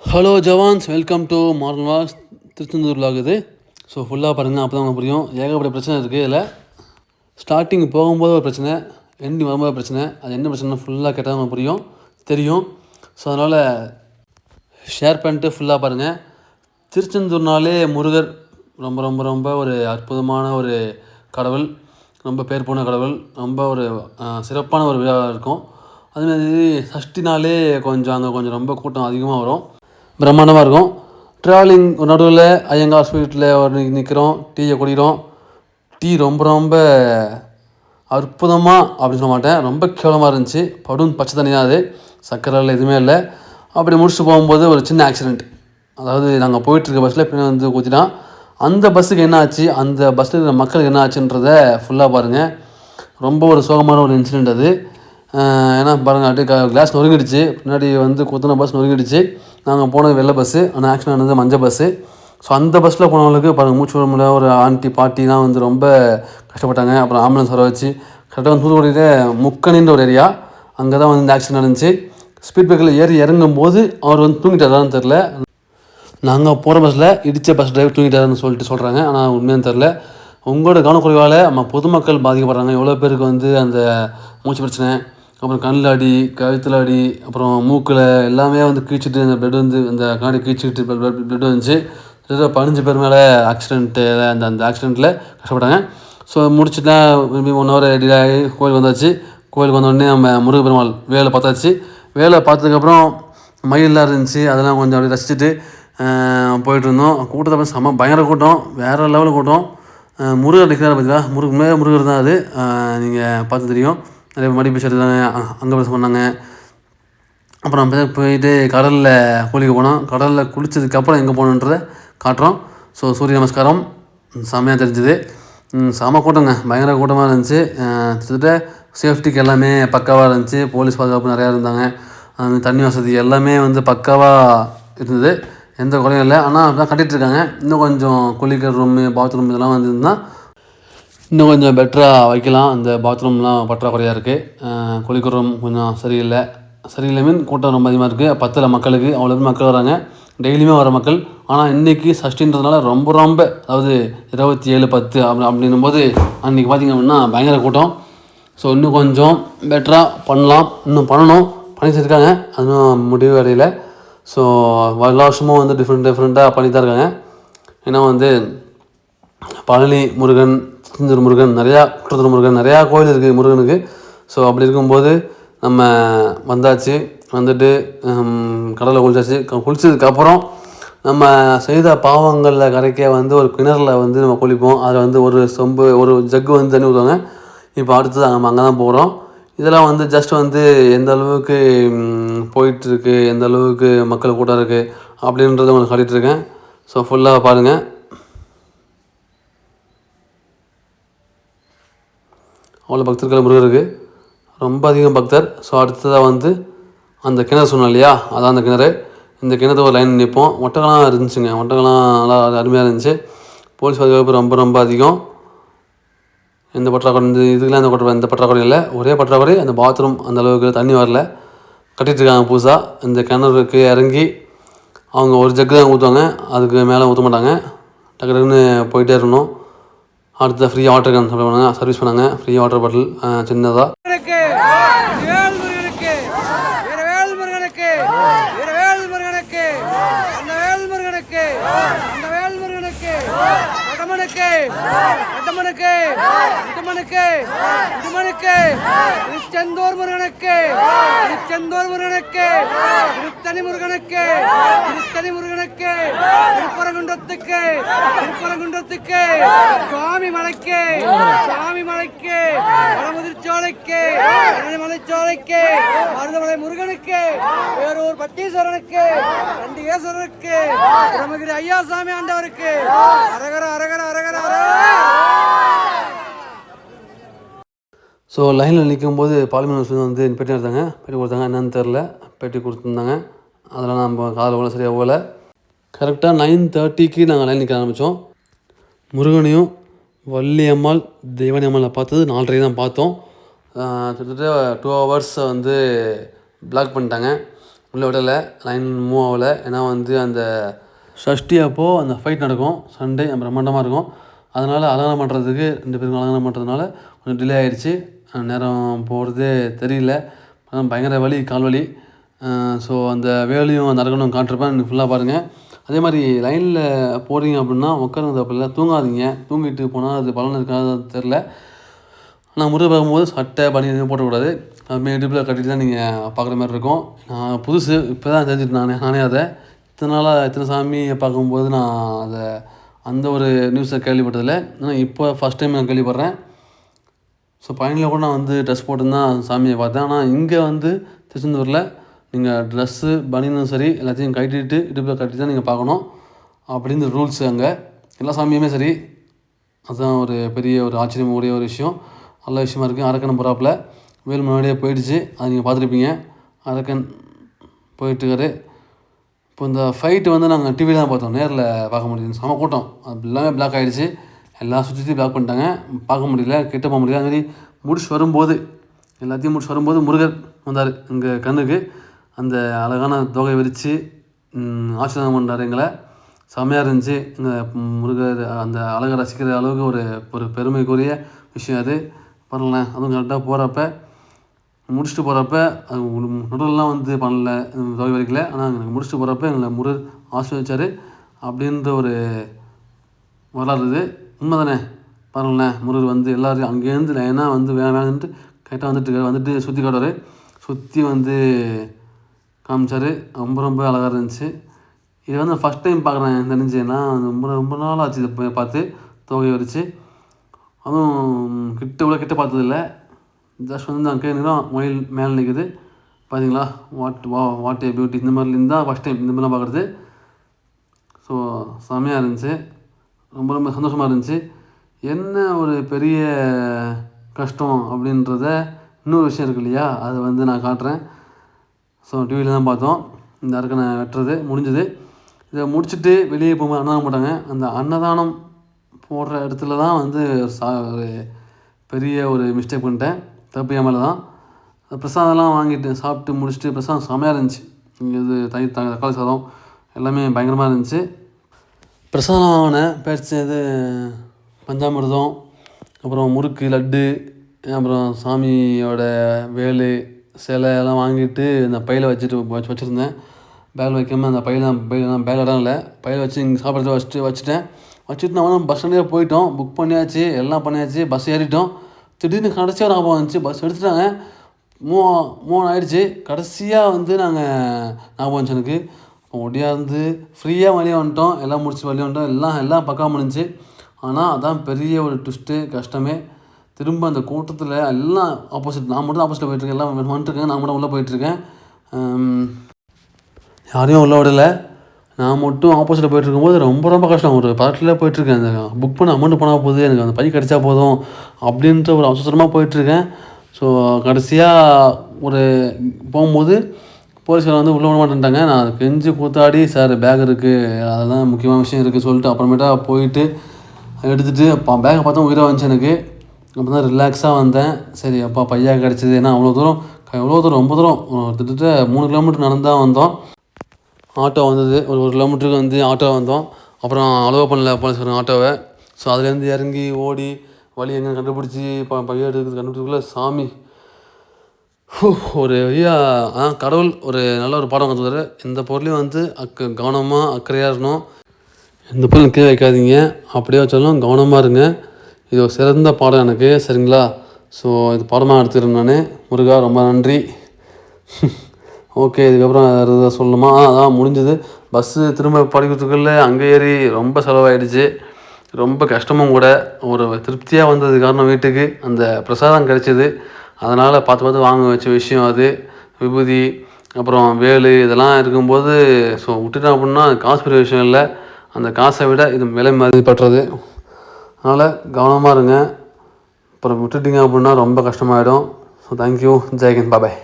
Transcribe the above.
Hello jawans, welcome to morning was Tiruchendur vlog இது. So ஃபுல்லாக பாருங்கள், அப்போ தான் உங்களுக்கு புரியும். ஏகப்பட்ட பிரச்சனை இருக்குது இதில். ஸ்டார்டிங் போகும்போது ஒரு பிரச்சனை, எண்டிங் வரும்போது பிரச்சனை. அது என்ன பிரச்சனை ஃபுல்லாக கேட்டால் உங்களுக்கு புரியும், தெரியும். ஸோ அதனால் ஷேர் பண்ணிட்டு ஃபுல்லாக பாருங்கள். திருச்செந்தூர்னாலே முருகர் ரொம்ப ரொம்ப ரொம்ப ஒரு அற்புதமான ஒரு கடவுள், ரொம்ப பேர் போன கடவுள், ரொம்ப ஒரு சிறப்பான ஒரு விழாவாக இருக்கும். அதுமாதிரி சஷ்டினாலே கொஞ்சம் ரொம்ப கூட்டம் அதிகமாக வரும், பிரம்மாண்டமாக இருக்கும். ட்ராவலிங் நடுவில் ஐயங்கார் ஸ்வீட்டில் ஒரு நிற்கிறோம், டீயை குடிக்கிறோம். டீ ரொம்ப ரொம்ப அற்புதமாக அப்படின்னு சொல்ல மாட்டேன், ரொம்ப கேவலமாக இருந்துச்சு. படும் பச்சை தண்ணி தான் அது, சக்கரையில் எதுவுமே இல்லை. அப்படி முடிச்சுட்டு போகும்போது ஒரு சின்ன ஆக்சிடெண்ட். அதாவது நாங்கள் போயிட்டுருக்க பஸ்ஸில் பின்னாடி வந்து ஊற்றிட்டான். அந்த பஸ்ஸுக்கு என்ன ஆச்சு, அந்த பஸ்ஸில் இருக்கிற மக்களுக்கு என்ன ஆச்சுன்றதை ஃபுல்லாக பாருங்கள். ரொம்ப ஒரு சோகமான ஒரு இன்சிடெண்ட் அது. ஏன்னா பாருங்கள், அப்படியே கிளாஸ் நொறுங்கிடுச்சு. பின்னாடி வந்து குத்தின பஸ் நொறுங்கிடுச்சு. நாங்கள் போனது வெள்ளை பஸ்ஸு, ஆனால் ஆக்சிடென்ட் ஆனது மஞ்சள் பஸ்ஸு. ஸோ அந்த பஸ்ஸில் போனவங்களுக்கு பாருங்கள், மூச்சு விட முடியல. ஒரு ஆண்டி பாட்டிலாம் வந்து ரொம்ப கஷ்டப்பட்டாங்க. அப்புறம் ஆம்புலன்ஸ் வர வச்சு கரெக்டாக வந்து தூத்துக்குடியில் முக்கணின்ற ஒரு ஏரியா, அங்கே தான் வந்து இந்த ஆக்சிடென்ட் நடந்துச்சு. ஸ்பீட் பிரேக்கரில் ஏறி இறங்கும்போது அவர் வந்து தூங்கிட்டாரான்னு தெரில. நாங்கள் போகிற பஸ்ஸில் இடித்த பஸ் டிரைவர் தூங்கிட்டாருன்னு சொல்கிறாங்க, ஆனால் உண்மையான தெரில. உங்களோட கவனக்குறைவால் நம்ம பொதுமக்கள் பாதிக்கப்படுறாங்க. எவ்வளோ பேருக்கு வந்து அந்த மூச்சு பிரச்சனை, அப்புறம் கண்ணில் அடி, கழுத்தில் அடி, அப்புறம் மூக்கில் எல்லாமே வந்து கீழ்ச்சிட்டு அந்த பிளட் வந்து அந்த கண்ணாடி கீழ்ச்சிட்டு பிளட் வந்துச்சு. 15 பேர் மேலே ஆக்சிடென்ட்டில் அந்த ஆக்சிடெண்ட்டில் கஷ்டப்பட்டாங்க. ஸோ முடிச்சுட்டா மேபி 1 ஹவர் டிலே ஆகி கோயில் வந்தாச்சு. கோயிலுக்கு வந்தோடனே நம்ம முருகப்பெருமாள் வேலை பார்த்தாச்சு. வேலை பார்த்ததுக்கப்புறம் மயிலெலாம் இருந்துச்சு, அதெல்லாம் கொஞ்சம் அப்படி ரசிச்சுட்டு போயிட்டுருந்தோம். கூட்டத்தை பார்த்து செம்ம பயங்கர கூட்டம், வேறு லெவலில் கூட்டம். முருகர் நிற்கிறார் பார்த்தீங்களா, முருகர் தான் அது. நீங்கள் பார்த்து தெரியும். நிறைய மடி பீஸ் எடுத்தாங்க, அங்கே பேச பண்ணாங்க. அப்புறம் போயிட்டு கடலில் குளிக்க போனோம். கடலில் குளித்ததுக்கப்புறம் எங்கே போகணுன்றதை காட்டுறோம். ஸோ சூரிய நமஸ்காரம் செம்மையாக தெரிஞ்சுது. செம கூட்டங்க, பயங்கர கூட்டமாக இருந்துச்சு. கிட்டத்தட்ட சேஃப்டிக்கு எல்லாமே பக்காவாக இருந்துச்சு. போலீஸ் பாதுகாப்பு நிறையா இருந்தாங்க. தண்ணி வசதி எல்லாமே வந்து பக்காவாக இருந்தது, எந்த குறையும் இல்லை. ஆனால் அப்படிதான் கட்டிகிட்ருக்காங்க. இன்னும் கொஞ்சம் குளிக்கிற ரூமு, பாத்ரூம் இதெல்லாம் வந்துருந்தால் இன்னும் கொஞ்சம் பெட்டராக வைக்கலாம். அந்த பாத்ரூம்லாம் பற்றாக்குறையாக இருக்குது. குளிக்கிற ரூம் கொஞ்சம் சரியில்லை மீன் கூட்டம் ரொம்ப அதிகமாக இருக்குது. பத்தில் மக்களுக்கு அவ்வளோ பேர் மக்கள் வராங்க, டெய்லியுமே வர மக்கள். ஆனால் இன்றைக்கி சஷ்டின்றதுனால ரொம்ப ரொம்ப, அதாவது 27/10 அப்படின்னும் போது அன்றைக்கி பார்த்திங்க அப்படின்னா பயங்கர கூட்டம். ஸோ இன்னும் கொஞ்சம் பெட்டராக பண்ணலாம், இன்னும் பண்ணணும், பண்ணிட்டு இருக்காங்க, அதுவும் முடிவு அடையலை. ஸோ எல்லா வருஷமும் வந்து டிஃப்ரெண்ட்டாக பண்ணி தான் இருக்காங்க. ஏன்னா வந்து பழனி முருகன், திருச்செந்தூர் முருகன், குற்றத்தூர் முருகன், நிறையா கோயில் இருக்குது முருகனுக்கு. ஸோ அப்படி இருக்கும்போது நம்ம வந்தாச்சு. வந்துட்டு கடலில் குளித்ததுக்கப்புறம் நம்ம செய்த பாவங்களில் கரைக்க வந்து ஒரு கிணறுல வந்து நம்ம குளிப்போம். அதில் வந்து ஒரு ஜக்கு வந்து தண்ணி ஊற்றுவாங்க. இப்போ அடுத்தது நம்ம அங்கே தான் போகிறோம். இதெல்லாம் வந்து ஜஸ்ட் வந்து எந்த அளவுக்கு போயிட்டுருக்கு, எந்த அளவுக்கு மக்கள் கூட்டம் இருக்குது அப்படின்றத உங்களுக்கு காட்டிகிட்ருக்கேன். ஸோ ஃபுல்லாக பாருங்கள். அவ்வளோ பக்தர்கள் முருகருக்கு, ரொம்ப அதிகம் பக்தர். ஸோ அடுத்ததாக வந்து அந்த கிணறு சொன்னோம் இல்லையா, அதான் அந்த கிணறு. இந்த கிணறு ஒரு லைன் நிற்போம். ஒட்டகம்லாம் இருந்துச்சுங்க, ஒட்டகம்லாம் நல்லா அருமையாக இருந்துச்சு. போலீஸ் பாதுகாப்பு ரொம்ப ரொம்ப அதிகம். எந்த பற்றாக்குறை இதுக்கெலாம் எந்த பற்றாக்குறை இல்லை. ஒரே பற்றாக்குறை, அந்த பாத்ரூம் அந்த அளவுக்கு தண்ணி வரல, கட்டிகிட்ருக்காங்க புதுசாக. இந்த கிணறுக்கு இறங்கி அவங்க ஒரு ஜக்கு தான் ஊற்றுவாங்க, அதுக்கு மேலே ஊற்ற மாட்டாங்க. டக்குன்னு போயிட்டே இருக்கணும். அடுத்த ஃப்ரீ வாட்டர் கேன் சப்ளை பண்ணாங்க, சர்வீஸ் பண்ணாங்க. ஃப்ரீ வாட்டர் பாட்டில் சின்னதாக. திருச்செந்தூர் முருகனுக்கு, திருச்செந்தூர் முருகனுக்கு, திருத்தணி முருகனுக்கு, திருத்தணி முருகனுக்கு, திருப்பரங்குன்றத்துக்கு, திருப்பரங்குன்றத்துக்கு, சுவாமி மலைக்கு, சுவாமி மலைக்கு, வடமுதிர்ச்சோலைக்கு, மலைச்சோலைக்கு, மருதமலை முருகனுக்கு, வேறூர் பட்டீஸ்வரனுக்கு, கண்டிகேஸ்வரனுக்கு, பிரம்மகிரி ஐயாசாமி ஆண்டவருக்கு அரகர அரகர அரகர ஸோ லைனில் நிற்கும்போது பார்லிமெண்ட் வந்து பேட்டி எடுத்தாங்க, பேட்டி கொடுத்தாங்க. என்னன்னு தெரில, பேட்டி கொடுத்துருந்தாங்க. அதெல்லாம் நம்ம காதில் போல சரியாக போகல. கரெக்டாக 9:30க்கு நாங்கள் லைன் நிற்க ஆரம்பித்தோம். முருகனையும் வள்ளியம்மாள் தெய்வானி அம்மாளை பார்த்தது 4:30 தான் பார்த்தோம். கிட்டத்தட்ட 2 ஹவர்ஸ் வந்து பிளாக் பண்ணிட்டாங்க. உள்ளே விடலை, லைன் மூவ் ஆகலை. ஏன்னா வந்து அந்த ஷஷ்டி அப்போது அந்த ஃபைட் நடக்கும், சண்டே பிரம்மாண்டமாக இருக்கும். அதனால் அலங்காரம் பண்ணுறதுக்கு 2 பேருக்கும் அலங்காரம் பண்ணுறதுனால கொஞ்சம் டிலே ஆகிடுச்சு. நேரம் போகிறதே தெரியல. பயங்கர வலி, கால் வலி. ஸோ அந்த வேலையும் அந்த அரங்கனும் காட்டிருப்பேன், ஃபுல்லாக பாருங்கள். அதே மாதிரி லைனில் போகிறீங்க அப்படின்னா உட்காருங்க தப்பில்லை, தூங்காதீங்க. தூங்கிட்டு போனால் அது பலன் இருக்காது தெரில. ஆனால் முருகை பார்க்கும்போது சட்டை பனி எதுவும் போட்டக்கூடாது. அதுமாரி இடுப்பில் கட்டிட்டு தான் நீங்கள் பார்க்குற மாதிரி இருக்கும். நான் புதுசு இப்போ தான் தெரிஞ்சுட்டு நானே அதை இத்தனை நாளாக இத்தனை சாமியை பார்க்கும்போது நான் அதை அந்த ஒரு நியூஸை கேள்விப்பட்டதில்லை. ஆனால் இப்போ ஃபஸ்ட் டைம் நான் கேள்விப்படுறேன். ஸோ பயணியில் கூட நான் வந்து ட்ரெஸ் போட்டு தான் சாமியை பார்த்தேன். ஆனால் இங்கே வந்து திருச்செந்தூரில் நீங்கள் ட்ரெஸ்ஸு பனியனும் சரி எல்லாத்தையும் கட்டிட்டு இடுப்பில் கட்டி தான் நீங்கள் பார்க்கணும் அப்படின்னு ரூல்ஸ். அங்கே எல்லா சாமியுமே சரி. அதுதான் ஒரு பெரிய ஒரு ஆச்சரியம் கூடிய ஒரு விஷயம், நல்ல விஷயமா இருக்குது. அரக்கன் புறாப்பில் வேல் முன்னாடியே போயிடுச்சு, அது நீங்கள் பார்த்துருப்பீங்க. அரக்கன் போயிட்டுருக்காரு. இப்போ இந்த ஃபைட்டு வந்து நாங்கள் டிவியில் தான் பார்த்தோம், நேரில் பார்க்க முடியுது. செம கூட்டம், அது எல்லாமே பிளாக் ஆகிடுச்சு. எல்லா சுற்றி பிளாக் பண்ணிட்டாங்க, பார்க்க முடியல, கிட்ட போக முடியல. அதுமாதிரி எல்லாத்தையும் முடிச்சு வரும்போது முருகர் வந்தார் எங்கள் கண்ணுக்கு. அந்த அழகான தொகை விரித்து ஆசீர்வாதம் பண்ணுறாரு எங்களை. செம்மையாக இருந்துச்சு. எங்கள் முருகர் அந்த அழகை ரசிக்கிற அளவுக்கு ஒரு பெருமைக்குரிய விஷயம் அது. பண்ணலேன். அதுவும் கரெக்டாக போகிறப்ப முடிச்சுட்டு போகிறப்ப அது நடுவெல்லாம் வந்து பண்ணல, தொகை வரைக்கல. ஆனால் எனக்கு முடிச்சுட்டு போகிறப்ப எங்களை முருகர் ஆசீர்வதிச்சார் அப்படின்ற ஒரு வரலாறு இது. உண்மை தானே? பாருங்களேன், முருகர் வந்து எல்லோரும் அங்கேருந்து லைனாக வந்து வேணுன்ட்டு கரெக்டாக வந்துட்டு சுற்றி காட்டுவார். சுற்றி வந்து காமிச்சார். ரொம்ப அழகாக இருந்துச்சு. இது வந்து ஃபஸ்ட் டைம் பார்க்குறேன் தெரிஞ்சுன்னா, ரொம்ப நாள் ஆச்சு இதை பார்த்து தொகை வரிச்சு. அதுவும் கிட்ட பார்த்ததில்ல. ஜஸ்ட் வந்து அங்கே நிறம் மொயில் மேலே நிற்குது பார்த்தீங்களா. What A beauty. இந்த மாதிரிலேருந்து தான் ஃபஸ்ட் டைம் இந்த மாதிரிலாம் பார்க்குறது. ஸோ செம்மையாக இருந்துச்சு, ரொம்ப சந்தோஷமாக இருந்துச்சு. என்ன ஒரு பெரிய கஷ்டம் அப்படின்றத இன்னொரு விஷயம் இருக்குது இல்லையா, அதை வந்து நான் காட்டுறேன். ஸோ டிவியில் தான் பார்த்தோம் இந்த அரக்கனை வெட்டுறது முடிஞ்சது. இதை முடிச்சுட்டு வெளியே போகும்போது அன்னதானம் போட்டாங்க. அந்த அன்னதானம் போடுற இடத்துல தான் வந்து ஒரு பெரிய ஒரு மிஸ்டேக் பண்ணிட்டேன். தப்பு என் மேலே தான். பிரசாதம்லாம் வாங்கிட்டு சாப்பிட்டு முடிச்சுட்டு பிரசாதம் செமையாக இருந்துச்சு. இங்கே இது தக்காளி சாதம் எல்லாமே பயங்கரமாக இருந்துச்சு. பிரசாதம் வாங்கினேன், பேச்சது பஞ்சாமிர்தம், அப்புறம் முறுக்கு, லட்டு, அப்புறம் சாமியோட வேலு சிலை எல்லாம் வாங்கிட்டு இந்த பையில் வச்சுருந்தேன். பேக்கில் வைக்காமல் அந்த பேக்கில் இடம் இல்லை, பையில் வச்சு இங்கே சாப்பிட்றத வச்சுட்டு நான் பஸ் ஸ்டாண்டே போயிட்டோம். புக் பண்ணியாச்சு, எல்லாம் பண்ணியாச்சு, பஸ் ஏறிட்டோம். திடீர்னு கடைசியாக ஒரு ஞாபகம் வந்துச்சு, பஸ் எடுத்துட்டாங்க. 3 ஆயிடுச்சு. கடைசியாக வந்து நாங்கள் ஞாபகம் வந்துச்சு எனக்கு. ஒடியாந்து ஃப்ரீயாக வெளியே வந்துட்டோம், எல்லாம் முடிச்சு வெளியே வந்துட்டோம். எல்லாம் பக்கம் முடிஞ்சிச்சு. ஆனால் அதான் பெரிய ஒரு ட்விஸ்ட்டு, கஷ்டமே. திரும்ப அந்த கூட்டத்தில் எல்லாம் ஆப்போசிட், நான் மட்டும் ஆப்போசிட்டில் போயிட்டுருக்கேன். எல்லாம் வந்துட்டுருக்கேன், நான் மட்டும் உள்ளே போயிட்டுருக்கேன். யாரையும் உள்ளே விடலை, நான் மட்டும் ஆப்போசிட்டில் போயிட்டுருக்கும்போது ரொம்ப கஷ்டம். ஒரு பதட்டில் போயிட்டுருக்கேன். அந்த புக் பண்ண அமௌண்ட் போனால் போகுது, எனக்கு அந்த பை கிடச்சா போதும் அப்படின்ற ஒரு அவசரமாக போயிட்டுருக்கேன். ஸோ கடைசியாக ஒரு போகும்போது போலீஸ்காரர் வந்து உள்ளே விட மாட்டேன்ட்டாங்க. நான் கெஞ்சி கூத்தாடி, சார் பேக் இருக்குது, அதெல்லாம் முக்கியமான விஷயம் இருக்குது சொல்லிட்டு அப்புறமேட்டா போயிட்டு எடுத்துகிட்டு பேக்கை பார்த்தா உயிராக வந்துச்சு எனக்கு. அப்போ தான் ரிலாக்ஸாக வந்தேன். சரி அப்பா பையா கிடச்சிது. ஏன்னா ரொம்ப தூரம் ரொம்ப தூரம், கிட்டத்தட்ட 3 கிலோமீட்டர் நடந்து தான் வந்தோம். ஆட்டோ வந்தது, ஒரு 1 கிலோமீட்டருக்கு வந்து ஆட்டோ வந்தோம். அப்புறம் அலோவ் பண்ணல போலீஸ்காரங்க ஆட்டோவை. ஸோ அதுலேருந்து இறங்கி ஓடி வழி எங்கே கண்டுபிடிச்சி பையா எடுக்கிறது கண்டுபிடிச்சிக்குள்ளே சாமி ஒரு வழியாக கடவுள் ஒரு நல்ல ஒரு பாடம் கற்றுத்தாரு. எந்த பொருளையும் வந்து கவனமாக அக்கறையாக இருக்கணும். எந்த பொருளும் கீழே வைக்காதீங்க, அப்படியே வச்சாலும் கவனமாக இருங்க. இது ஒரு சிறந்த பாடம் எனக்கு, சரிங்களா. ஸோ இது பாடமாக எடுத்துக்கிறேன் நான். முருகா ரொம்ப நன்றி. ஓகே, இதுக்கப்புறம் வேறு எதாவது சொல்லணுமா? அதான் முடிஞ்சது. பஸ்ஸு திரும்ப படிக்கிறதுக்குள்ளே அங்கே ஏறி ரொம்ப செலவாயிடுச்சு, ரொம்ப கஷ்டமும் கூட. ஒரு திருப்தியாக வந்தது காரணம் வீட்டுக்கு அந்த பிரசாதம் கிடச்சிது, அதனால் பார்த்து வாங்க வச்ச விஷயம் அது. விபூதி அப்புறம் வேலு இதெல்லாம் இருக்கும்போது ஸோ விட்டுட்டேன் அப்படின்னா காசு பெரிய விஷயம் இல்லை, அந்த காசை விட இது விலை மதிப்பற்றது. அதனால் கவனமாக இருங்க. அப்புறம் விட்டுட்டிங்க அப்படின்னா ரொம்ப கஷ்டமாயிடும். ஸோ தேங்க்யூ, ஜெய்ஹிந்த், பாய்.